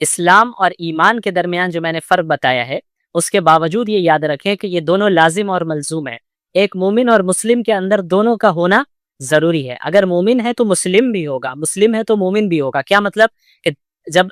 اسلام اور ایمان کے درمیان جو میں نے فرق بتایا ہے، اس کے باوجود یہ یاد رکھیں کہ یہ دونوں لازم اور ملزوم ہے۔ ایک مومن اور مسلم کے اندر دونوں کا ہونا ضروری ہے۔ اگر مومن ہے تو مسلم بھی ہوگا، مسلم ہے تو مومن بھی ہوگا۔ کیا مطلب؟ کہ جب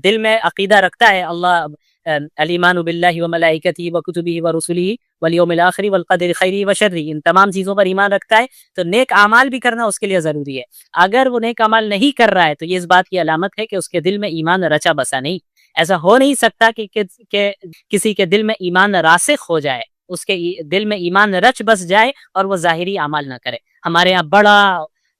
دل میں عقیدہ رکھتا ہے اللہ الایمان باللہ وملائکتہ وکتبہ ورسلہ والیوم الآخر والقدر خیرہ وشرہ، ان تمام چیزوں پر ایمان رکھتا ہے تو نیک اعمال بھی کرنا اس کے لیے ضروری ہے۔ اگر وہ نیک اعمال نہیں کر رہا ہے تو یہ اس بات کی علامت ہے کہ اس کے دل میں ایمان رچا بسا نہیں۔ ایسا ہو نہیں سکتا کہ کسی کے دل میں ایمان راسخ ہو جائے، اس کے دل میں ایمان رچ بس جائے اور وہ ظاہری اعمال نہ کرے۔ ہمارے یہاں بڑا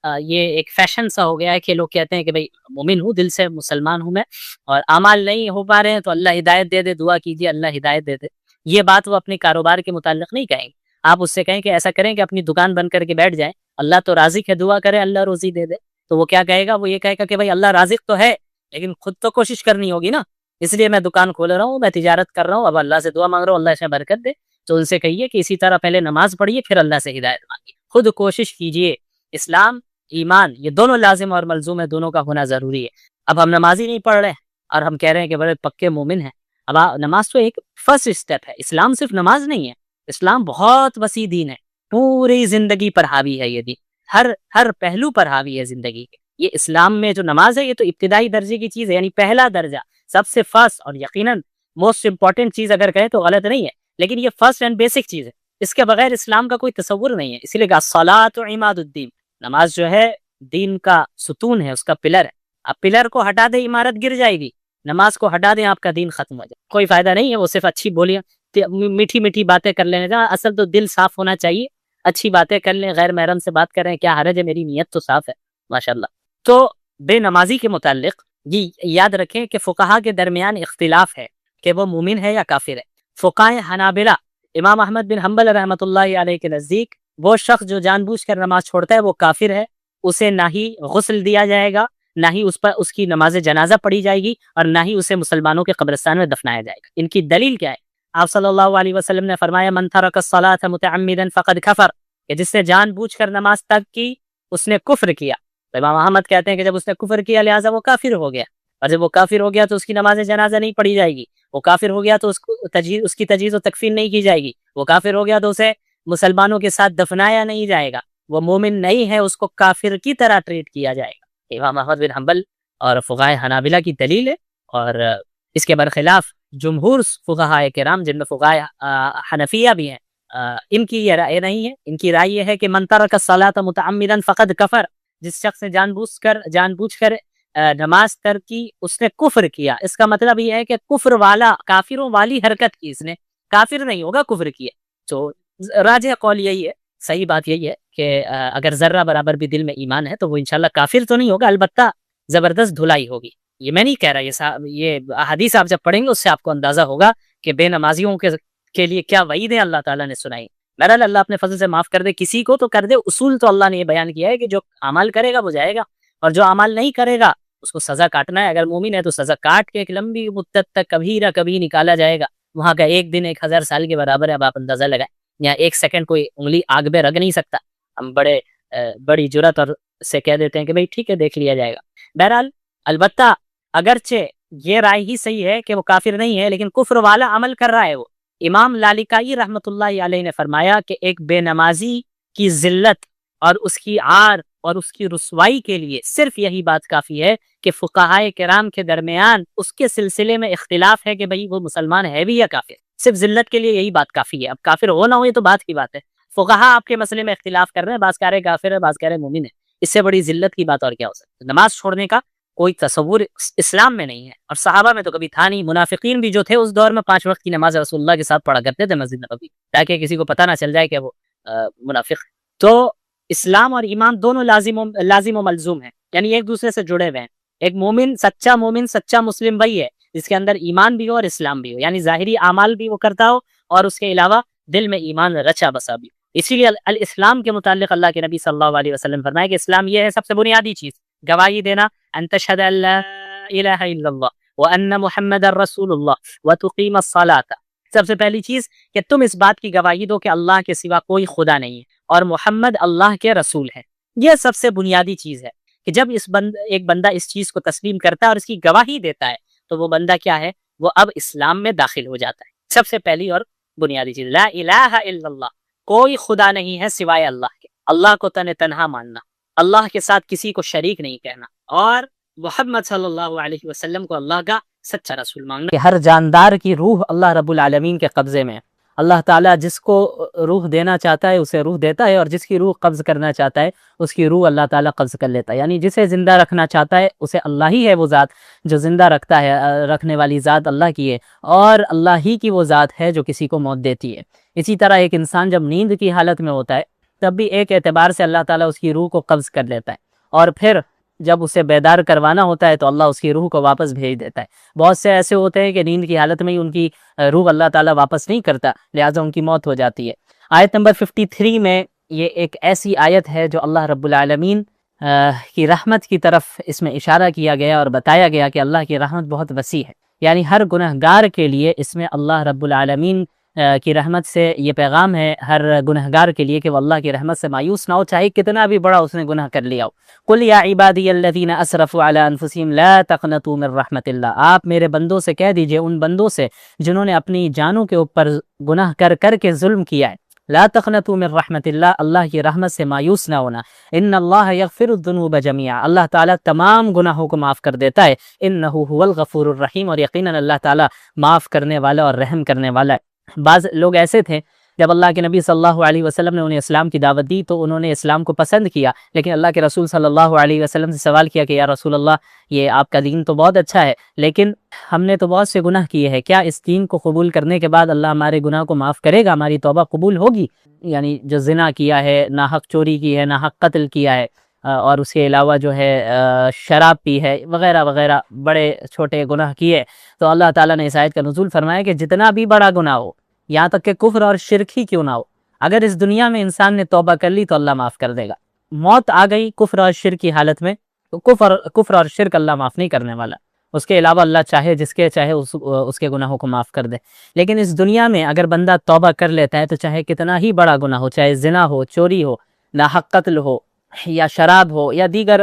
یہ ایک فیشن سا ہو گیا ہے کہ لوگ کہتے ہیں کہ بھئی مومن ہوں، دل سے مسلمان ہوں میں، اور اعمال نہیں ہو پا رہے ہیں تو اللہ ہدایت دے دے، دعا کیجیے اللہ ہدایت دے دے۔ یہ بات وہ اپنے کاروبار کے متعلق نہیں کہیں گے۔ آپ اس سے کہیں کہ ایسا کریں کہ اپنی دکان بند کر کے بیٹھ جائیں، اللہ تو رازق ہے، دعا کرے اللہ روزی دے دے، تو وہ کیا کہے گا؟ وہ یہ کہے گا کہ بھئی اللہ رازق تو ہے لیکن خود تو کوشش کرنی ہوگی نا، اس لیے میں دکان کھول رہا ہوں، میں تجارت کر رہا ہوں، اب اللہ سے دعا مانگ رہا ہوں اللہ اس میں برکت دے۔ تو ان سے کہیے کہ اسی طرح پہلے نماز پڑھیے پھر اللہ سے ہدایت مانگیے، خود کوشش کیجیے۔ اسلام ایمان یہ دونوں لازم اور ملزوم ہے، دونوں کا ہونا ضروری ہے۔ اب ہم نماز ہی نہیں پڑھ رہے اور ہم کہہ رہے ہیں کہ بڑے پکے مومن ہیں۔ اب نماز تو ایک فرسٹ اسٹیپ ہے، اسلام صرف نماز نہیں ہے، اسلام بہت وسیع دین ہے، پوری زندگی پر حاوی ہے یہ دین، ہر پہلو پر حاوی ہے زندگی کے۔ یہ اسلام میں جو نماز ہے یہ تو ابتدائی درجے کی چیز ہے، یعنی پہلا درجہ، سب سے فرسٹ اور یقیناً موسٹ امپورٹنٹ چیز اگر کہیں تو غلط نہیں ہے، لیکن یہ فرسٹ اینڈ بیسک چیز ہے، اس کے بغیر اسلام کا کوئی تصور نہیں ہے۔ اسی لیے کہا الصلاۃ عماد الدین، نماز جو ہے دین کا ستون ہے، اس کا پلر ہے۔ اب پلر کو ہٹا دے عمارت گر جائے گی، نماز کو ہٹا دیں آپ کا دین ختم ہو جائے، کوئی فائدہ نہیں ہے۔ وہ صرف اچھی بولیاں میٹھی میٹھی باتیں کر لینے کا، اصل تو دل صاف ہونا چاہیے، اچھی باتیں کر لیں، غیر محرم سے بات کر رہے ہیں کیا حرج ہے، میری نیت تو صاف ہے ماشاءاللہ۔ تو بے نمازی کے متعلق یہ یاد رکھیں کہ فقہا کے درمیان اختلاف ہے کہ وہ مومن ہے یا کافر ہے۔ فقہائے حنابلہ امام احمد بن حنبل رحمۃ اللہ علیہ کے نزدیک وہ شخص جو جان بوجھ کر نماز چھوڑتا ہے وہ کافر ہے، اسے نہ ہی غسل دیا جائے گا، نہ ہی اس پر اس کی نماز جنازہ پڑھی جائے گی، اور نہ ہی اسے مسلمانوں کے قبرستان میں دفنایا جائے گا۔ ان کی دلیل کیا ہے؟ آپ صلی اللہ علیہ وسلم نے فرمایا من ترک الصلاۃ متعمدا فقد کفر، کہ جس نے جان بوجھ کر نماز ترک کی اس نے کفر کیا۔ تو امام احمد کہتے ہیں کہ جب اس نے کفر کیا لہٰذا وہ کافر ہو گیا، اور جب وہ کافر ہو گیا تو اس کی نماز جنازہ نہیں پڑھی جائے گی، وہ کافر ہو گیا تو اس کی تجہیز و تکفین نہیں کی جائے گی، وہ کافر ہو گیا تو اسے مسلمانوں کے ساتھ دفنایا نہیں جائے گا، وہ مومن نہیں ہے، اس کو کافر کی طرح ٹریٹ کیا جائے گا۔ امام احمد بن حنبل اور فقہائے حنابلہ کی دلیل ہے، اور اس کے برخلاف جمہور فقہائے کرام جن میں فقہائے حنفیہ بھی ہیں، ان کی یہ رائے نہیں ہے۔ ان کی رائے یہ ہے کہ من ترک الصلاۃ متعمدا فقد کفر، جس شخص نے جان بوجھ کر نماز ترک کی اس نے کفر کیا۔ اس کا مطلب یہ ہے کہ کفر والا، کافروں والی حرکت کی، اس نے کافر نہیں ہوگا، کفر کیا۔ تو راجح قول یہی ہے، صحیح بات یہی ہے کہ اگر ذرہ برابر بھی دل میں ایمان ہے تو وہ انشاءاللہ کافر تو نہیں ہوگا، البتہ زبردست دھلائی ہوگی۔ یہ میں نہیں کہہ رہا، یہ حدیث آپ جب پڑھیں گے اس سے آپ کو اندازہ ہوگا کہ بے نمازیوں کے لیے کیا وعید ہے اللہ تعالیٰ نے سنائی۔ بہرحال اللہ اپنے فضل سے معاف کر دے، کسی کو تو کر دے۔ اصول تو اللہ نے یہ بیان کیا ہے کہ جو اعمال کرے گا وہ جائے گا، اور جو اعمال نہیں کرے گا اس کو سزا کاٹنا ہے۔ اگر مومن ہے تو سزا کاٹ کے ایک لمبی مدت تک کبھی نہ کبھی نکالا جائے گا، وہاں کا ایک دن 1000 سال کے برابر ہے۔ اب آپ اندازہ لگائیں، یا ایک سیکنڈ کوئی انگلی آگ میں رگ نہیں سکتا۔ ہم بڑی جرات اور سے کہہ دیتے ہیں کہ بھئی ٹھیک ہے دیکھ لیا جائے گا۔ بہرحال البتہ اگرچہ یہ رائے ہی صحیح ہے کہ وہ کافر نہیں ہے، لیکن کفر والا عمل کر رہا ہے وہ۔ امام لالکائی رحمۃ اللہ علیہ نے فرمایا کہ ایک بے نمازی کی ذلت اور اس کی عار اور اس کی رسوائی کے لیے صرف یہی بات کافی ہے کہ فقہائے کرام کے درمیان اس کے سلسلے میں اختلاف ہے کہ بھئی وہ مسلمان ہے بھی یا کافر۔ صرف ذلت کے لیے یہی بات کافی ہے۔ اب کافر ہو نہ ہو یہ تو بات کی بات ہے، فقہا آپ کے مسئلے میں اختلاف کر رہے ہیں، بعض کہہ رہے کافر ہے، بعض کہہ رہے مومن ہے، اس سے بڑی ذلت کی بات اور کیا ہو سکتی ہے؟ نماز چھوڑنے کا کوئی تصور اسلام میں نہیں ہے، اور صحابہ میں تو کبھی تھا نہیں۔ منافقین بھی جو تھے اس دور میں 5 وقت کی نماز رسول اللہ کے ساتھ پڑھا کرتے تھے مسجد نبوی، تاکہ کسی کو پتہ نہ چل جائے کہ وہ منافق۔ تو اسلام اور ایمان دونوں لازم و ملزوم ہیں، یعنی ایک دوسرے سے جڑے ہوئے ہیں۔ ایک مومن، سچا مسلم وہی ہے جس کے اندر ایمان بھی ہو اور اسلام بھی ہو، یعنی ظاہری اعمال بھی وہ کرتا ہو اور اس کے علاوہ دل میں ایمان رچا بسا بھی ہو۔ اسی لیے الاسلام کے متعلق اللہ کے نبی صلی اللہ علیہ وسلم فرمائے کہ اسلام یہ ہے سب سے بنیادی چیز، گواہی دینا، ان تشہد ان لا الہ الا اللہ وان محمد رسول اللہ وتقیم الصلاۃ۔ سب سے پہلی چیز کہ تم اس بات کی گواہی دو کہ اللہ کے سوا کوئی خدا نہیں ہے اور محمد اللہ کے رسول ہے۔ یہ سب سے بنیادی چیز ہے کہ جب ایک بندہ اس چیز کو تسلیم کرتا ہے اور اس کی گواہی دیتا ہے تو وہ بندہ کیا ہے، وہ اب اسلام میں داخل ہو جاتا ہے۔ سب سے پہلی اور بنیادی چیز لا الہ الا اللہ، کوئی خدا نہیں ہے سوائے اللہ کے، اللہ کو تنہا ماننا، اللہ کے ساتھ کسی کو شریک نہیں کہنا، اور محمد صلی اللہ علیہ وسلم کو اللہ کا سچا رسول مانگنا کہ ہر جاندار کی روح اللہ رب العالمین کے قبضے میں ہے۔ اللہ تعالیٰ جس کو روح دینا چاہتا ہے اسے روح دیتا ہے، اور جس کی روح قبض کرنا چاہتا ہے اس کی روح اللہ تعالیٰ قبض کر لیتا ہے۔ یعنی جسے زندہ رکھنا چاہتا ہے اسے اللہ ہی ہے وہ ذات جو زندہ رکھتا ہے، رکھنے والی ذات اللہ کی ہے، اور اللہ ہی کی وہ ذات ہے جو کسی کو موت دیتی ہے۔ اسی طرح ایک انسان جب نیند کی حالت میں ہوتا ہے تب بھی ایک اعتبار سے اللہ تعالیٰ اس کی روح کو قبض کر لیتا ہے، اور پھر جب اسے بیدار کروانا ہوتا ہے تو اللہ اس کی روح کو واپس بھیج دیتا ہے۔ بہت سے ایسے ہوتے ہیں کہ نیند کی حالت میں ہی ان کی روح اللہ تعالیٰ واپس نہیں کرتا، لہٰذا ان کی موت ہو جاتی ہے۔ آیت نمبر 53 میں یہ ایک ایسی آیت ہے جو اللہ رب العالمین کی رحمت کی طرف اس میں اشارہ کیا گیا اور بتایا گیا کہ اللہ کی رحمت بہت وسیع ہے، یعنی ہر گنہگار کے لیے اس میں اللہ رب العالمین کی رحمت سے یہ پیغام ہے ہر گنہگار کے لیے کہ وہ اللہ کی رحمت سے مایوس نہ ہو، چاہے کتنا بھی بڑا اس نے گناہ کر لیا ہو۔ قل یا عبادی الذین اسرفوا علی انفسہم لا تقنطوا من رحمت اللہ، آپ میرے بندوں سے کہہ دیجئے، ان بندوں سے جنہوں نے اپنی جانوں کے اوپر گناہ کر کر کے ظلم کیا ہے، لا تقنطوا من رحمت اللہ، اللہ کی رحمت سے مایوس نہ ہونا، ان اللہ یغفر الذنوب جميعا، اللہ تعالیٰ تمام گناہوں کو معاف کر دیتا ہے، انہ هو الغفور الرحیم، اور یقیناً اللہ تعالیٰ معاف کرنے والا اور رحم کرنے والا ہے۔ بعض لوگ ایسے تھے جب اللہ کے نبی صلی اللہ علیہ وسلم نے انہیں اسلام کی دعوت دی تو انہوں نے اسلام کو پسند کیا، لیکن اللہ کے رسول صلی اللہ علیہ وسلم سے سوال کیا کہ یا رسول اللہ، یہ آپ کا دین تو بہت اچھا ہے لیکن ہم نے تو بہت سے گناہ کیے ہیں، کیا اس دین کو قبول کرنے کے بعد اللہ ہمارے گناہ کو معاف کرے گا، ہماری توبہ قبول ہوگی؟ یعنی جو زنا کیا ہے، ناحق چوری کی ہے، ناحق قتل کیا ہے، اور اس کے علاوہ جو ہے شراب پی ہے وغیرہ وغیرہ بڑے چھوٹے گناہ کیے، تو اللہ تعالیٰ نے اس آیت کا نزول فرمایا کہ جتنا بھی بڑا گناہ ہو، یہاں تک کہ کفر اور شرک ہی کیوں نہ ہو، اگر اس دنیا میں انسان نے توبہ کر لی تو اللہ معاف کر دے گا۔ موت آ گئی کفر اور شرک کی حالت میں تو کفر اور شرک اللہ معاف نہیں کرنے والا، اس کے علاوہ اللہ چاہے جس کے چاہے اس کے گناہوں کو معاف کر دے۔ لیکن اس دنیا میں اگر بندہ توبہ کر لیتا ہے تو چاہے کتنا ہی بڑا گناہ ہو، چاہے زنا ہو، چوری ہو، ناحق قتل ہو، یا شراب ہو، یا دیگر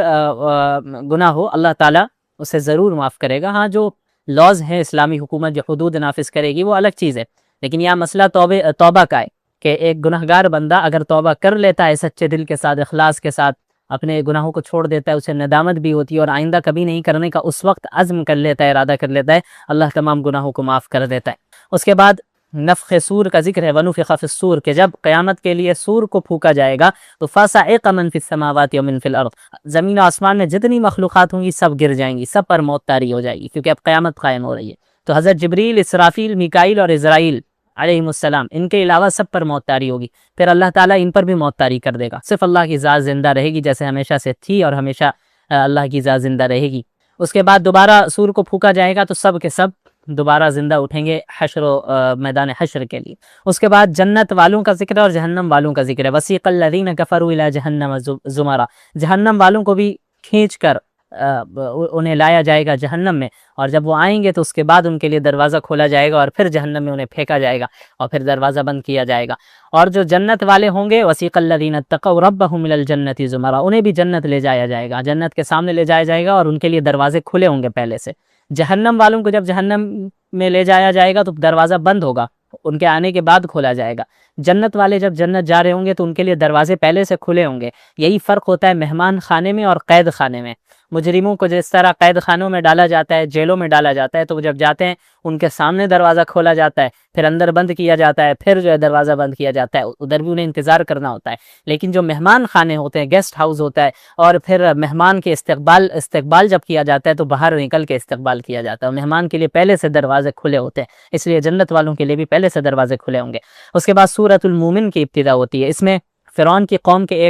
گناہ ہو، اللہ تعالیٰ اسے ضرور معاف کرے گا۔ ہاں جو لاز ہیں اسلامی حکومت جو حدود نافذ کرے گی وہ الگ چیز ہے، لیکن یہ مسئلہ توبہ کا ہے کہ ایک گنہگار بندہ اگر توبہ کر لیتا ہے سچے دل کے ساتھ، اخلاص کے ساتھ، اپنے گناہوں کو چھوڑ دیتا ہے، اسے ندامت بھی ہوتی ہے اور آئندہ کبھی نہیں کرنے کا اس وقت عزم کر لیتا ہے، ارادہ کر لیتا ہے، اللہ تمام گناہوں کو معاف کر دیتا ہے۔ اس کے بعد نفخ سور کا ذکر ہے، وَنُفِخَ فِي الصُّورِ، کہ جب قیامت کے لیے سور کو پھونکا جائے گا تو فَصَعِقَ مَن فِي السَّمَاوَاتِ وَمَن فِي الْأَرْضِ، زمین و آسمان میں جتنی مخلوقات ہوں گی سب گر جائیں گی، سب پر موت طاری ہو جائے گی، کیونکہ اب قیامت قائم ہو رہی ہے۔ تو حضرت جبریل، اسرافیل، میکائیل اور عزرائیل علیہم السلام، ان کے علاوہ سب پر موت طاری ہوگی، پھر اللہ تعالیٰ ان پر بھی موت طاری کر دے گا، صرف اللہ کی ذات زندہ رہے گی جیسے ہمیشہ سے تھی، اور ہمیشہ اللہ کی ذات زندہ رہے گی۔ اس کے بعد دوبارہ سور کو پھونکا جائے گا تو سب کے سب دوبارہ زندہ اٹھیں گے حشر و میدان حشر کے لیے۔ اس کے بعد جنت والوں کا ذکر ہے اور جہنم والوں کا ذکر ہے، وسیق الذین کفروا الی جہنم زمرا، جہنم والوں کو بھی کھینچ کر انہیں لایا جائے گا جہنم میں، اور جب وہ آئیں گے تو اس کے بعد ان کے لیے دروازہ کھولا جائے گا اور پھر جہنم میں انہیں پھینکا جائے گا اور پھر دروازہ بند کیا جائے گا۔ اور جو جنت والے ہوں گے، وسیق الذین اتقوا ربهم الی الجنۃ زمرا، انہیں بھی جنت لے جایا جائے گا، جنت کے سامنے لے جایا جائے گا اور ان کے لیے دروازے کھلے ہوں گے پہلے سے۔ جہنم والوں کو جب جہنم میں لے جایا جائے گا تو دروازہ بند ہوگا، ان کے آنے کے بعد کھولا جائے گا۔ جنت والے جب جنت جا رہے ہوں گے تو ان کے لیے دروازے پہلے سے کھلے ہوں گے۔ یہی فرق ہوتا ہے مہمان خانے میں اور قید خانے میں۔ مجرموں کو جس طرح قید خانوں میں ڈالا جاتا ہے، جیلوں میں ڈالا جاتا ہے، تو وہ جب جاتے ہیں ان کے سامنے دروازہ کھولا جاتا ہے، پھر اندر بند کیا جاتا ہے، پھر جو ہے دروازہ بند کیا جاتا ہے، ادھر بھی انہیں انتظار کرنا ہوتا ہے۔ لیکن جو مہمان خانے ہوتے ہیں، گیسٹ ہاؤس ہوتا ہے، اور پھر مہمان کے استقبال جب کیا جاتا ہے تو باہر نکل کے استقبال کیا جاتا ہے، مہمان کے لیے پہلے سے دروازے کھلے ہوتے ہیں، اس لیے جنت والوں کے لیے بھی پہلے سے دروازے کھلے ہوں گے۔ اس کے بعد سورۃ المومن کی ابتدا ہوتی ہے، اس میں فرعون کی قوم کے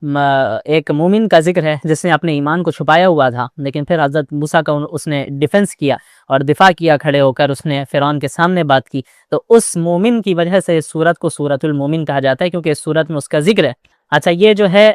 ایک مومن کا ذکر ہے جس نے اپنے ایمان کو چھپایا ہوا تھا، لیکن پھر حضرت موسیٰ کا اس نے ڈیفنس کیا اور دفاع کیا، کھڑے ہو کر اس نے فرعون کے سامنے بات کی، تو اس مومن کی وجہ سے اس سورت کو سورۃ المومن کہا جاتا ہے، کیونکہ اس سورت میں اس کا ذکر ہے۔ اچھا، یہ جو ہے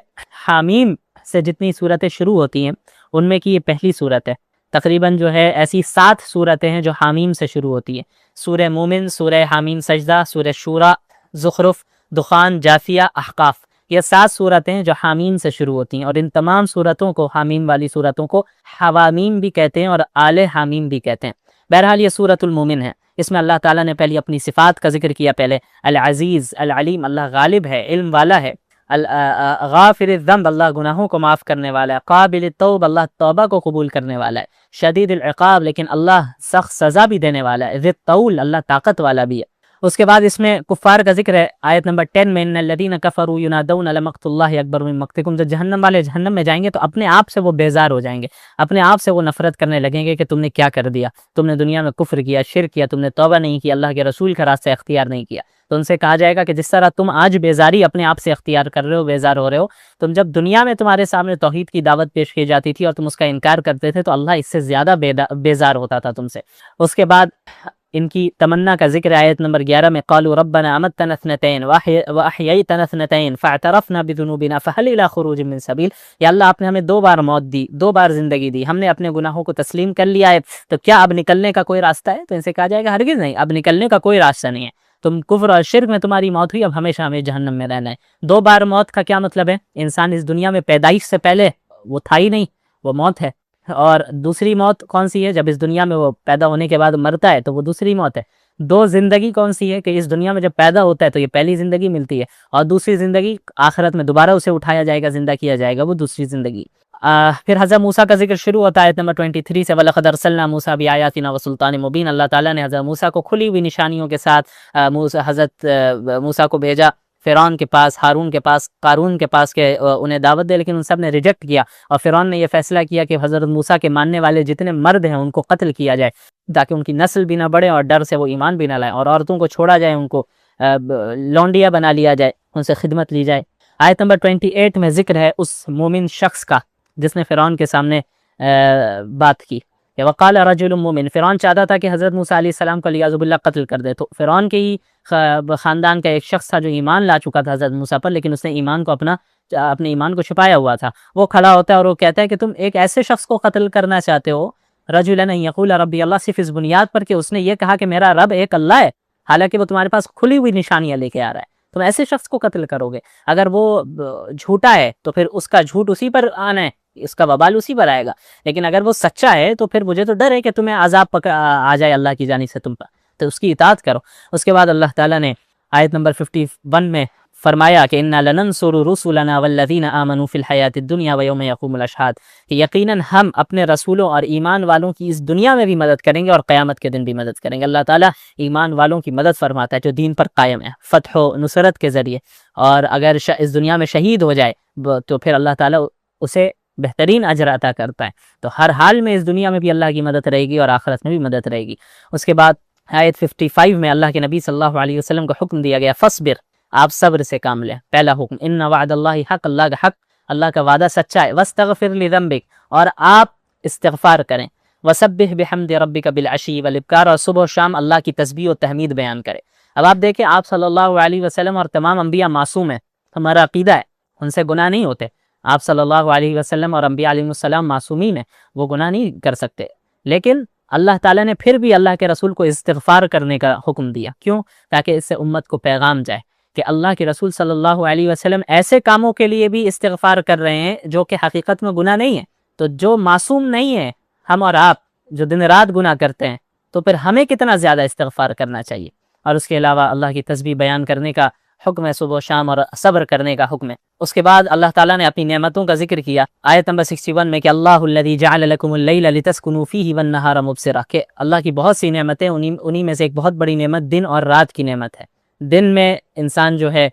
حامیم سے جتنی صورتیں شروع ہوتی ہیں ان میں کی یہ پہلی صورت ہے۔ تقریباً جو ہے ایسی 7 صورتیں ہیں جو حامیم سے شروع ہوتی ہیں، سورہ مومن، سورہ حامیم سجدہ، سورہ شورا، زخرف، دخان، جاثیہ، احقاف، یہ 7 صورتیں جو حامیم سے شروع ہوتی ہیں، اور ان تمام صورتوں کو، حامیم والی صورتوں کو حوامیم بھی کہتے ہیں اور آل حامیم بھی کہتے ہیں۔ بہرحال یہ سورۃ المومن ہے، اس میں اللہ تعالیٰ نے پہلے اپنی صفات کا ذکر کیا، پہلے العزیز العلیم، اللہ غالب ہے، علم والا ہے، غافر الذنب، اللہ گناہوں کو معاف کرنے والا ہے، قابل التوب، اللہ توبہ کو قبول کرنے والا ہے، شدید العقاب، لیکن اللہ سخت سزا بھی دینے والا ہے، ذی الطول، اللہ طاقت والا بھی ہے۔ اس کے بعد اس میں کفار کا ذکر ہے، آیت نمبر 10 میں ان الذین کفروا ینادون لمقت اللہ اکبر من مقتکم، جب جہنم والے جہنم میں جائیں گے تو اپنے آپ سے وہ بیزار ہو جائیں گے، اپنے آپ سے وہ نفرت کرنے لگیں گے کہ تم نے کیا کر دیا، تم نے دنیا میں کفر کیا، شرک کیا، تم نے توبہ نہیں کی، اللہ کے رسول کا راستہ اختیار نہیں کیا۔ تو ان سے کہا جائے گا کہ جس طرح تم آج بیزاری اپنے آپ سے اختیار کر رہے ہو، بیزار ہو رہے ہو، تم جب دنیا میں تمہارے سامنے توحید کی دعوت پیش کی جاتی تھی اور تم اس کا انکار کرتے تھے تو اللہ اس سے زیادہ بیزار ہوتا تھا تم سے۔ اس کے بعد ان کی تمنا کا ذکر آیت نمبر 11 میں، قالوا ربنا امتنا اثنتین واحییتنا اثنتین فاعترفنا بذنوبنا فهل الى خروج من سبیل، یا اللہ آپ نے ہمیں 2 بار موت دی، 2 بار زندگی دی، ہم نے اپنے گناہوں کو تسلیم کر لیا ہے، تو کیا اب نکلنے کا کوئی راستہ ہے؟ تو ان سے کہا جائے گا ہرگز نہیں، اب نکلنے کا کوئی راستہ نہیں ہے، تم کفر اور شرک میں تمہاری موت ہوئی، اب ہمیشہ ہمیں جہنم میں رہنا ہے۔ 2 بار موت کا کیا مطلب ہے؟ انسان اس دنیا میں پیدائش سے پہلے وہ تھا ہی نہیں، وہ موت ہے، اور دوسری موت کون سی ہے؟ جب اس دنیا میں وہ پیدا ہونے کے بعد مرتا ہے تو وہ دوسری موت ہے۔ 2 زندگی کون سی ہے؟ کہ اس دنیا میں جب پیدا ہوتا ہے تو یہ پہلی زندگی ملتی ہے، اور دوسری زندگی آخرت میں دوبارہ اسے اٹھایا جائے گا، زندہ کیا جائے گا، وہ دوسری زندگی۔ پھر حضرت موسیٰ کا ذکر شروع ہوتا ہے آیت نمبر 23 سے، وَلَقَدْ أَرْسَلْنَا مُوسَىٰ بِآيَاتِنَا وَسُلْطَانٍ مُبِينٍ، اللہ تعالیٰ نے حضرت موسیٰ کو کھلی ہوئی نشانیوں کے ساتھ حضرت موسیٰ کو بھیجا فرعون کے پاس، ہارون کے پاس، قارون کے پاس، کہ انہیں دعوت دے، لیکن ان سب نے ریجیکٹ کیا، اور فرعون نے یہ فیصلہ کیا کہ حضرت موسیٰ کے ماننے والے جتنے مرد ہیں ان کو قتل کیا جائے تاکہ ان کی نسل بھی نہ بڑھے اور ڈر سے وہ ایمان بھی نہ لائیں، اور عورتوں کو چھوڑا جائے، ان کو لونڈیا بنا لیا جائے، ان سے خدمت لی جائے۔ آیت نمبر 28 میں ذکر ہے اس مومن شخص کا جس نے فرعون کے سامنے بات کی کہ وقال رجل مومن، فرعون چاہتا تھا کہ حضرت موسیٰ علیہ السلام کو علیہ باللہ قتل کر دے، تو فرعون کے ہی خاندان کا ایک شخص تھا جو ایمان لا چکا تھا حضرت موسیٰ پر، لیکن اس نے ایمان کو اپنے ایمان کو چھپایا ہوا تھا۔ وہ کھڑا ہوتا ہے اور وہ کہتا ہے کہ تم ایک ایسے شخص کو قتل کرنا چاہتے ہو، رجلا یقول ربی اللہ، صرف اس بنیاد پر کہ اس نے یہ کہا کہ میرا رب ایک اللہ ہے، حالانکہ وہ تمہارے پاس کھلی ہوئی نشانیاں لے کے آ رہا ہے، تم ایسے شخص کو قتل کرو گے؟ اگر وہ جھوٹا ہے تو پھر اس کا جھوٹ اسی پر آنا ہے، اس کا وبال اسی پر آئے گا، لیکن اگر وہ سچا ہے تو پھر مجھے تو ڈر ہے کہ تمہیں عذاب آ جائے اللہ کی جانب سے تم پر، تو اس کی اطاعت کرو۔ اس کے بعد اللہ تعالیٰ نے آیت نمبر 51 میں فرمایا کہ اِنَّا لَنَنصُرُ رُسُلَنَا وَالَّذِينَ آمَنُوا فِي الْحَيَاةِ الدُّنْيَا وَيَوْمَ يَقُومُ الْأَشْهَادُ، کہ یقیناً ہم اپنے رسولوں اور ایمان والوں کی اس دنیا میں بھی مدد کریں گے اور قیامت کے دن بھی مدد کریں گے۔ اللہ تعالیٰ ایمان والوں کی مدد فرماتا ہے جو دین پر قائم ہے، فتح و نصرت کے ذریعے، اور اگر اس دنیا میں شہید ہو جائے تو پھر اللہ تعالیٰ اسے بہترین اجر عطا کرتا ہے۔ تو ہر حال میں اس دنیا میں بھی اللہ کی مدد رہے گی اور آخرت میں بھی مدد رہے گی۔ اس کے بعد آیت 55 میں اللہ کے نبی صلی اللہ علیہ وسلم کو حکم دیا گیا، فصبر، آپ صبر سے کام لیں۔ پہلا حکم، ان وعد اللہ حق، اللہ کا حق، اللہ کا وعدہ سچا ہے، واستغفر لذنبک، اور آپ استغفار کریں، وسبح بحمد ربک بالعشی والابکار، اور صبح و شام اللہ کی تسبیح و تحمید بیان کریں۔ اب آپ دیکھیں آپ صلی اللہ علیہ وسلم اور تمام انبیاء معصوم ہیں، ہمارا عقیدہ ہے ان سے گناہ نہیں ہوتے، آپ صلی اللہ علیہ وسلم اور انبیاء علیہ السلام معصومین ہیں، وہ گناہ نہیں کر سکتے، لیکن اللہ تعالیٰ نے پھر بھی اللہ کے رسول کو استغفار کرنے کا حکم دیا۔ کیوں؟ تاکہ اس سے امت کو پیغام جائے کہ اللہ کے رسول صلی اللہ علیہ وسلم ایسے کاموں کے لیے بھی استغفار کر رہے ہیں جو کہ حقیقت میں گناہ نہیں ہے، تو جو معصوم نہیں ہے، ہم اور آپ جو دن رات گناہ کرتے ہیں، تو پھر ہمیں کتنا زیادہ استغفار کرنا چاہیے۔ اور اس کے علاوہ اللہ کی تسبیح بیان کرنے کا حکم ہے صبح و شام، اور صبر کرنے کا حکم ہے۔ اس کے بعد اللہ تعالیٰ نے اپنی نعمتوں کا ذکر کیا آیت نمبر 61 میں کہ اللہ الذی جعل لکم اللیل لتسکنوا فیہ والنہار مبصرا، کہ اللہ کی بہت سی نعمتیں، انہی میں سے ایک بہت بڑی نعمت دن اور رات کی نعمت ہے۔ دن میں انسان جو ہے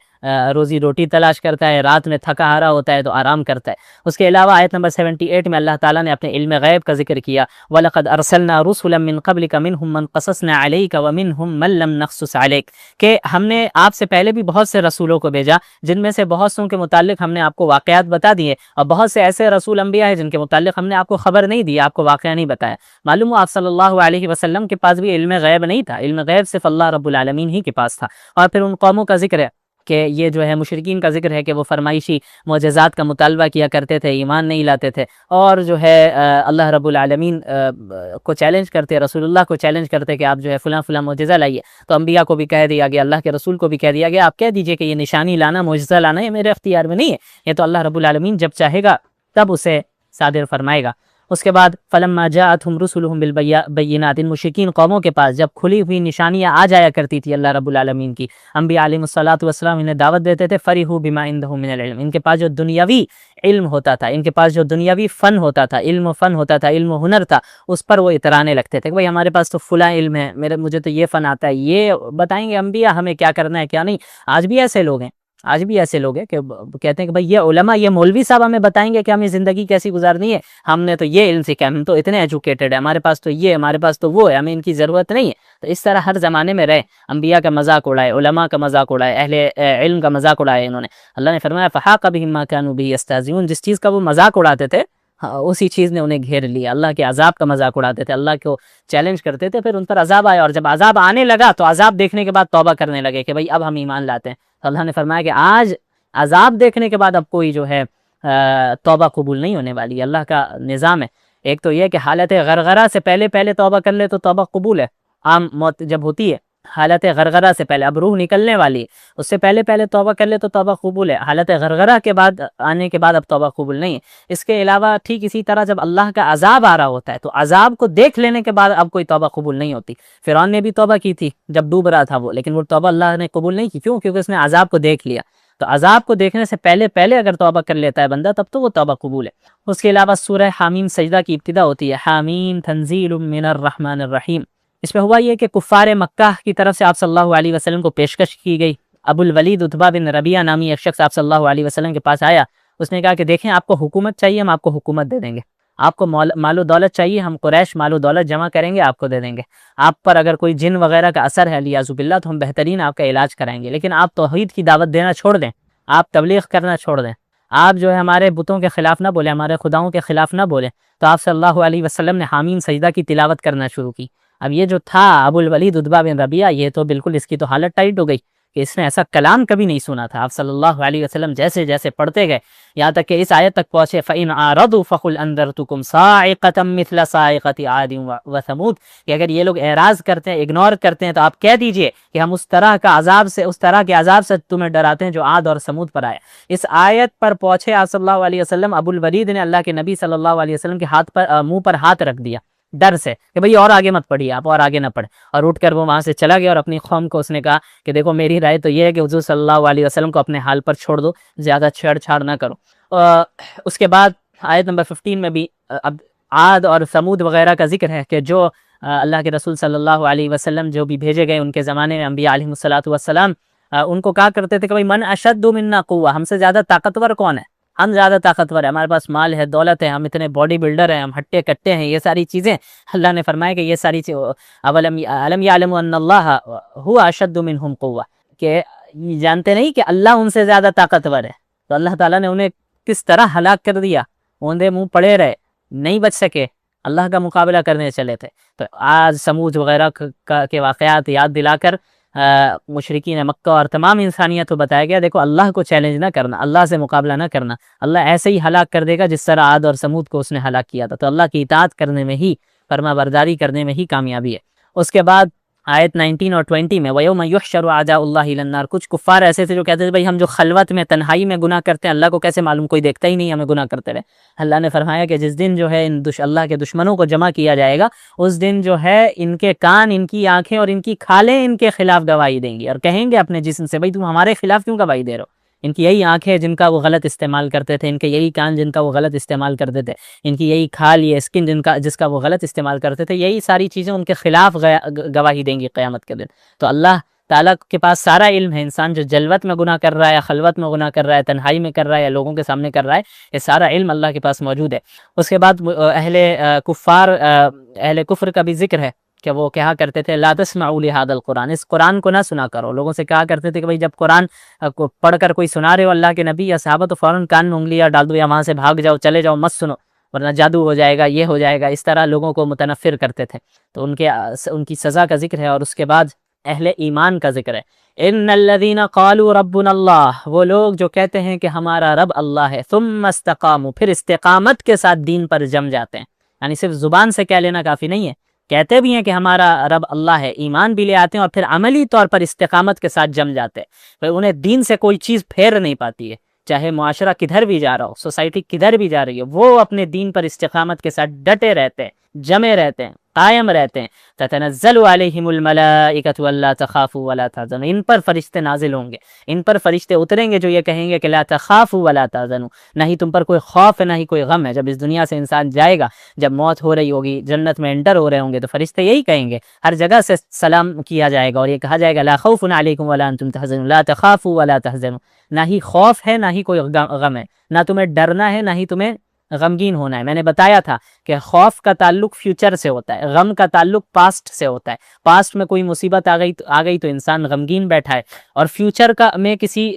روزی روٹی تلاش کرتا ہے، رات میں تھکا ہارا ہوتا ہے تو آرام کرتا ہے۔ اس کے علاوہ آیت نمبر 78 میں اللہ تعالیٰ نے اپنے علم غیب کا ذکر کیا، وَلَقَدْ أَرْسَلْنَا رُسُلًا مِّن قَبْلِكَ مِنْهُمْ مَنْ قَصَصْنَا عَلَيْكَ وَمِنْهُمْ مَن لَّمْ نَقْصُصْ عَلَيْكَ، کہ ہم نے آپ سے پہلے بھی بہت سے رسولوں کو بھیجا جن میں سے بہت سوں کے متعلق ہم نے آپ کو واقعات بتا دیے، اور بہت سے ایسے رسول انبیاء ہیں جن کے متعلق ہم نے آپ کو خبر نہیں دی، آپ کو واقعہ نہیں بتایا۔ معلوم ہوا آپ صلی اللہ علیہ وسلم کے پاس بھی علم غیب نہیں تھا، علم غیب صرف اللہ رب العالمین ہی کے پاس تھا۔ اور پھر ان قوموں کا ذکر ہے کہ یہ جو ہے مشرکین کا ذکر ہے کہ وہ فرمائشی معجزات کا مطالبہ کیا کرتے تھے، ایمان نہیں لاتے تھے، اور جو ہے اللہ رب العالمین کو چیلنج کرتے، رسول اللہ کو چیلنج کرتے کہ آپ جو ہے فلاں فلاں معجزہ لائیے۔ تو انبیاء کو بھی کہہ دیا گیا، اللہ کے رسول کو بھی کہہ دیا گیا، آپ کہہ دیجئے کہ یہ نشانی لانا، معجزہ لانا یہ میرے اختیار میں نہیں ہے، یہ تو اللہ رب العالمین جب چاہے گا تب اسے صادر فرمائے گا۔ اس کے بعد فلما جاءتهم رسلهم بالبينات، ان مشرکین قوموں کے پاس جب کھلی ہوئی نشانیاں آ جایا کرتی تھی اللہ رب العالمین کی، انبیاء علیہ الصلوۃ والسلام انہیں دعوت دیتے تھے، فرحوا بما عندهم من العلم، ان کے پاس جو دنیاوی علم ہوتا تھا، ان کے پاس جو دنیاوی فن ہوتا تھا، علم و فن ہوتا تھا، علم و ہنر تھا، اس پر وہ اترانے لگتے تھے کہ بھائی ہمارے پاس تو فلاں علم ہے، مجھے تو یہ فن آتا ہے، یہ بتائیں گے انبیاء ہمیں کیا کرنا ہے کیا نہیں۔ آج بھی ایسے لوگ ہیں، آج بھی ایسے لوگ ہیں کہ کہتے ہیں کہ بھائی یہ علماء، یہ مولوی صاحب ہمیں بتائیں گے کہ ہمیں زندگی کیسی گزارنی ہے، ہم نے تو یہ علم سیکھا ہے، ہم تو اتنے ایجوکیٹڈ ہیں، ہمارے پاس تو یہ، ہمارے پاس تو وہ ہے، ہمیں ان کی ضرورت نہیں ہے۔ تو اس طرح ہر زمانے میں رہے، انبیاء کا مذاق اڑائے، علماء کا مذاق اڑائے، اہل علم کا مذاق اڑائے انہوں نے۔ اللہ نے فرمایا فحاق بہم ما كانوا به يستهزئون، جس چیز کا وہ مذاق اڑاتے تھے اسی چیز نے انہیں گھیر لیا، اللہ کے عذاب کا مذاق اڑاتے تھے، اللہ کو چیلنج کرتے تھے، پھر ان پر عذاب آیا، اور جب عذاب آنے لگا تو عذاب دیکھنے کے بعد توبہ کرنے لگے کہ بھئی اب ہم ایمان لاتے ہیں۔ تو اللہ نے فرمایا کہ آج عذاب دیکھنے کے بعد اب کوئی جو ہے توبہ قبول نہیں ہونے والی۔ اللہ کا نظام ہے، ایک تو یہ کہ حالت غرغرہ سے پہلے توبہ کر لے تو توبہ قبول ہے، عام موت جب ہوتی ہے حالت غرغرہ سے پہلے، اب روح نکلنے والی اس سے پہلے توبہ کر لے تو توبہ قبول ہے، حالت غرغرہ کے بعد آنے کے بعد اب توبہ قبول نہیں ہے۔ اس کے علاوہ ٹھیک اسی طرح جب اللہ کا عذاب آ رہا ہوتا ہے تو عذاب کو دیکھ لینے کے بعد اب کوئی توبہ قبول نہیں ہوتی۔ فرعون نے بھی توبہ کی تھی جب ڈوب رہا تھا وہ، لیکن وہ توبہ اللہ نے قبول نہیں کی، کیوں؟ کیونکہ اس نے عذاب کو دیکھ لیا۔ تو عذاب کو دیکھنے سے پہلے اگر توبہ کر لیتا ہے بندہ تب تو وہ توبہ قبول ہے۔ اس کے علاوہ سورہ حامیم سجدہ کی ابتدا ہوتی ہے، حامیم تنزیل من الرحمن الرحیم۔ اس میں ہوا یہ کہ کفار مکہ کی طرف سے آپ صلی اللہ علیہ وسلم کو پیشکش کی گئی۔ ابو الولید عتبہ بن ربیعہ نامی ایک شخص آپ صلی اللہ علیہ وسلم کے پاس آیا، اس نے کہا کہ دیکھیں آپ کو حکومت چاہیے، ہم آپ کو حکومت دے دیں گے، آپ کو مال و دولت چاہیے، ہم قریش مال و دولت جمع کریں گے، آپ کو دے دیں گے، آپ پر اگر کوئی جن وغیرہ کا اثر ہے لیاذ باللہ تو ہم بہترین آپ کا علاج کرائیں گے، لیکن آپ توحید کی دعوت دینا چھوڑ دیں، آپ تبلیغ کرنا چھوڑ دیں، آپ جو ہے ہمارے بتوں کے خلاف نہ بولیں، ہمارے خداؤں کے خلاف نہ بولیں۔ تو آپ صلی اللہ علیہ وسلم نے حامیم سجدہ کی تلاوت کرنا شروع کی۔ اب یہ جو تھا ابو الولید عتبہ بن ربیعہ، یہ تو بالکل اس کی تو حالت ٹائٹ ہو گئی کہ اس نے ایسا کلام کبھی نہیں سنا تھا۔ آپ صلی اللہ علیہ وسلم جیسے جیسے پڑھتے گئے یہاں تک کہ اس آیت تک پہنچے فَإِنْ أَعْرَضُوا فَقُلْ أَنذَرْتُكُمْ صَاعِقَةً مِثْلَ صَاعِقَةِ عَادٍ وَثَمُودَ، کہ اگر یہ لوگ اعراض کرتے ہیں، اگنور کرتے ہیں، تو آپ کہہ دیجئے کہ ہم اس طرح کے عذاب سے تمہیں ڈراتے ہیں جو عاد اور سمود پر آئے۔ اس آیت پر پہنچے آپ صلی اللہ علیہ وسلم، ابو الولید نے اللہ کے نبی صلی اللہ علیہ وسلم کے منہ پر ہاتھ رکھ دیا ڈر سے کہ بھئی اور آگے مت پڑھیے، آپ اور آگے نہ پڑھیں، اور اٹھ کر وہ وہاں سے چلا گیا اور اپنی قوم کو اس نے کہا کہ دیکھو میری رائے تو یہ ہے کہ حضور صلی اللہ علیہ وسلم کو اپنے حال پر چھوڑ دو، زیادہ چھیڑ چھاڑ نہ کرو۔ اس کے بعد آیت نمبر 15 میں بھی اب عاد اور ثمود وغیرہ کا ذکر ہے کہ جو اللہ کے رسول صلی اللہ علیہ وسلم جو بھی بھیجے گئے ان کے زمانے میں انبیاء علیہ الصلوۃ والسلام ان کو کہا کرتے تھے کہ بھئی من اشد منا قوہ، ہم سے زیادہ طاقتور کون ہے؟ ہم زیادہ طاقتور ہیں، ہمارے پاس مال ہے، دولت ہے، ہم اتنے باڈی بلڈر ہیں، ہم ہٹے کٹے ہیں، یہ ساری چیزیں اللہ نے فرمایا کہ یہ ساری علم یعلم ان اللہ هو اشد منهم قوہ، کہ جانتے نہیں کہ اللہ ان سے زیادہ طاقتور ہے۔ تو اللہ تعالیٰ نے انہیں کس طرح ہلاک کر دیا، اوندے منہ پڑے رہے، نہیں بچ سکے، اللہ کا مقابلہ کرنے چلے تھے۔ تو آج سمود وغیرہ کے واقعات یاد دلا کر مشرکین مکہ اور تمام انسانیت کو بتایا گیا دیکھو اللہ کو چیلنج نہ کرنا، اللہ سے مقابلہ نہ کرنا، اللہ ایسے ہی ہلاک کر دے گا جس طرح عاد اور سمود کو اس نے ہلاک کیا تھا۔ تو اللہ کی اطاعت کرنے میں ہی، فرما برداری کرنے میں ہی کامیابی ہے۔ اس کے بعد آیت 19 اور 20 میں وَيَوْمَ يُحْشَرُ أَعْدَاءُ اللَّهِ إِلَى النَّارِ، کچھ کفار ایسے تھے جو کہتے تھے بھائی ہم جو خلوت میں تنہائی میں گناہ کرتے ہیں اللہ کو کیسے معلوم، کوئی دیکھتا ہی نہیں ہمیں گناہ کرتے رہے۔ اللہ نے فرمایا کہ جس دن جو ہے اللہ کے دشمنوں کو جمع کیا جائے گا، اس دن جو ہے ان کے کان، ان کی آنکھیں اور ان کی کھالیں ان کے خلاف گواہی دیں گی، اور کہیں گے اپنے جسم سے بھائی تم ہمارے خلاف کیوں گواہی دے رہے ہو؟ ان کی یہی آنکھیں جن کا وہ غلط استعمال کرتے تھے، ان کے یہی کان جن کا وہ غلط استعمال کرتے تھے، ان کی یہی کھال، یہ اسکن جس کا وہ غلط استعمال کرتے تھے، یہی ساری چیزیں ان کے خلاف گواہی دیں گی قیامت کے دن۔ تو اللہ تعالیٰ کے پاس سارا علم ہے، انسان جو جلوت میں گناہ کر رہا ہے یا خلوت میں گناہ کر رہا ہے، تنہائی میں کر رہا ہے یا لوگوں کے سامنے کر رہا ہے، یہ سارا علم اللہ کے پاس موجود ہے۔ اس کے بعد اہل کفر کا بھی ذکر ہے کہ وہ کہا کرتے تھے لا تسمعوا لهذا القرآن، اس قرآن کو نہ سنا کرو۔ لوگوں سے کہا کرتے تھے کہ بھئی جب قرآن کو پڑھ کر کوئی سنا رہے ہو اللہ کے نبی یا صحابہ تو فوراً کان میں انگلیاں ڈال دو یا وہاں سے بھاگ جاؤ، چلے جاؤ، مت سنو ورنہ جادو ہو جائے گا، یہ ہو جائے گا۔ اس طرح لوگوں کو متنفر کرتے تھے، تو ان کی سزا کا ذکر ہے۔ اور اس کے بعد اہل ایمان کا ذکر ہے، ان الذین قالوا ربنا اللہ، وہ لوگ جو کہتے ہیں کہ ہمارا رب اللہ ہے، ثم استقاموا، پھر استقامت کے ساتھ دین پر جم جاتے ہیں، یعنی صرف زبان سے کہہ لینا کافی نہیں ہے، کہتے بھی ہیں کہ ہمارا رب اللہ ہے، ایمان بھی لے آتے ہیں اور پھر عملی طور پر استقامت کے ساتھ جم جاتے ہیں، پھر انہیں دین سے کوئی چیز پھیر نہیں پاتی ہے، چاہے معاشرہ کدھر بھی جا رہا ہو، سوسائٹی کدھر بھی جا رہی ہے، وہ اپنے دین پر استقامت کے ساتھ ڈٹے رہتے ہیں، جمے رہتے ہیں، قائم رہتے ہیں۔ تتنزل علیہم الملائکۃ الا تخافوا ولا تحزنوا، ان پر فرشتے نازل ہوں گے، ان پر فرشتے اتریں گے جو یہ کہیں گے کہ لا تخافوا ولا تحزنوا، نہ ہی تم پر کوئی خوف ہے نہ ہی کوئی غم ہے۔ جب اس دنیا سے انسان جائے گا، جب موت ہو رہی ہوگی، جنت میں انٹر ہو رہے ہوں گے، تو فرشتے یہی کہیں گے، ہر جگہ سے سلام کیا جائے گا اور یہ کہا جائے گا لا خوف علیکم ولا انتم تحزنون، لا تخافوا ولا تحزنوا، نہ ہی خوف ہے نہ ہی کوئی غم ہے، نہ تمہیں ڈرنا ہے نہ ہی تمہیں غمگین ہونا ہے۔ میں نے بتایا تھا کہ خوف کا تعلق فیوچر سے ہوتا ہے، غم کا تعلق پاسٹ سے ہوتا ہے۔ پاسٹ میں کوئی مصیبت آ گئی تو انسان غمگین بیٹھا ہے، اور فیوچر میں کسی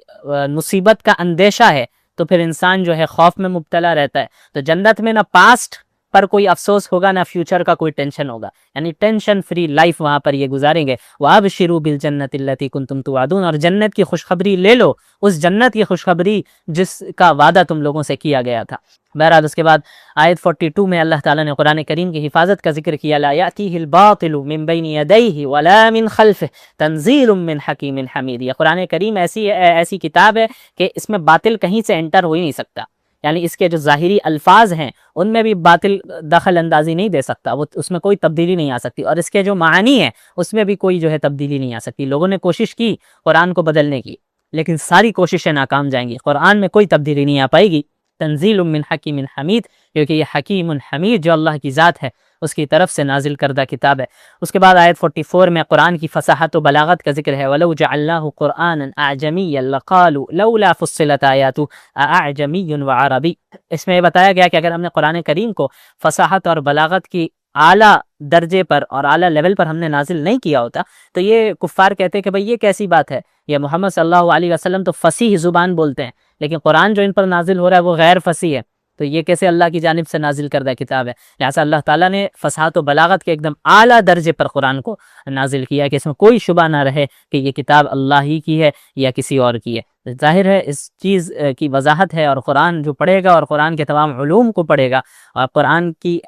مصیبت کا اندیشہ ہے تو پھر انسان جو ہے خوف میں مبتلا رہتا ہے۔ تو جنت میں نہ پاسٹ پر کوئی افسوس ہوگا نہ فیوچر کا کوئی ٹینشن ہوگا، یعنی ٹینشن فری لائف وہاں پر یہ گزاریں گے۔ وَأَبْشِرُوا بِالْجَنَّةِ الَّتِي كُنْتُمْ تُوعَدُونَ، اور جنت کی خوشخبری لے لو، اس جنت کی خوشخبری جس کا وعدہ تم لوگوں سے کیا گیا تھا۔ بہرحال اس کے بعد آیت 42 میں اللہ تعالیٰ نے قرآن کریم کی حفاظت کا ذکر کیا، لا یأتیہ الباطل من بین یدیہ ولا من خلفہ تنزیل من حکیم حمید۔ یہ قرآن کریم ایسی کتاب ہے کہ اس میں باطل کہیں سے انٹر ہو ہی نہیں سکتا، یعنی اس کے جو ظاہری الفاظ ہیں ان میں بھی باطل دخل اندازی نہیں دے سکتا، وہ اس میں کوئی تبدیلی نہیں آ سکتی، اور اس کے جو معانی ہیں اس میں بھی کوئی جو ہے تبدیلی نہیں آ سکتی۔ لوگوں نے کوشش کی قرآن کو بدلنے کی، لیکن ساری کوششیں ناکام جائیں گی، قرآن میں کوئی تبدیلی نہیں آ پائے گی۔ تنزیل من حکیم حمید، کیونکہ یہ حکیم حمید جو اللہ کی ذات ہے اس کی طرف سے نازل کردہ کتاب ہے۔ اس کے بعد آیت 44 میں قرآن کی فصاحت و بلاغت کا ذکر ہے، وَلَوْ جَعَلْنَاهُ قُرْآنًا أَعْجَمِيًّا لَقَالُوا لَوْلَا فُصِّلَتْ آيَاتُهُ أَأَعْجَمِيٌّ وَعَرَبِيٌّ۔ اس میں یہ بتایا گیا کہ اگر ہم نے قرآن کریم کو فصاحت اور بلاغت کی اعلیٰ درجے پر اور اعلیٰ لیول پر ہم نے نازل نہیں کیا ہوتا تو یہ کفار کہتے کہ بھئی یہ کیسی بات ہے، یہ محمد صلی اللہ علیہ وسلم تو فصیح زبان بولتے ہیں، لیکن قرآن جو ان پر نازل ہو رہا ہے وہ غیر فصیح ہے، تو یہ کیسے اللہ کی جانب سے نازل کردہ کتاب ہے؟ لہٰذا اللہ تعالیٰ نے فصاحت و بلاغت کے ایک دم اعلیٰ درجے پر قرآن کو نازل کیا کہ اس میں کوئی شبہ نہ رہے کہ یہ کتاب اللہ ہی کی ہے یا کسی اور کی ہے۔ ظاہر ہے اس چیز کی وضاحت ہے، اور قرآن جو پڑھے گا اور قرآن کے تمام علوم کو پڑھے گا اور قرآن کی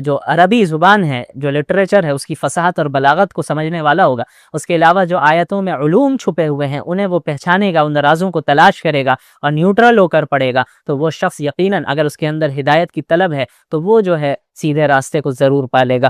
جو عربی زبان ہے، جو لٹریچر ہے، اس کی فصاحت اور بلاغت کو سمجھنے والا ہوگا، اس کے علاوہ جو آیتوں میں علوم چھپے ہوئے ہیں انہیں وہ پہچانے گا، ان رازوں کو تلاش کرے گا اور نیوٹرل ہو کر پڑھے گا، تو وہ شخص یقیناً اگر اس کے اندر ہدایت کی طلب ہے تو وہ جو ہے سیدھے راستے کو ضرور پالے گا۔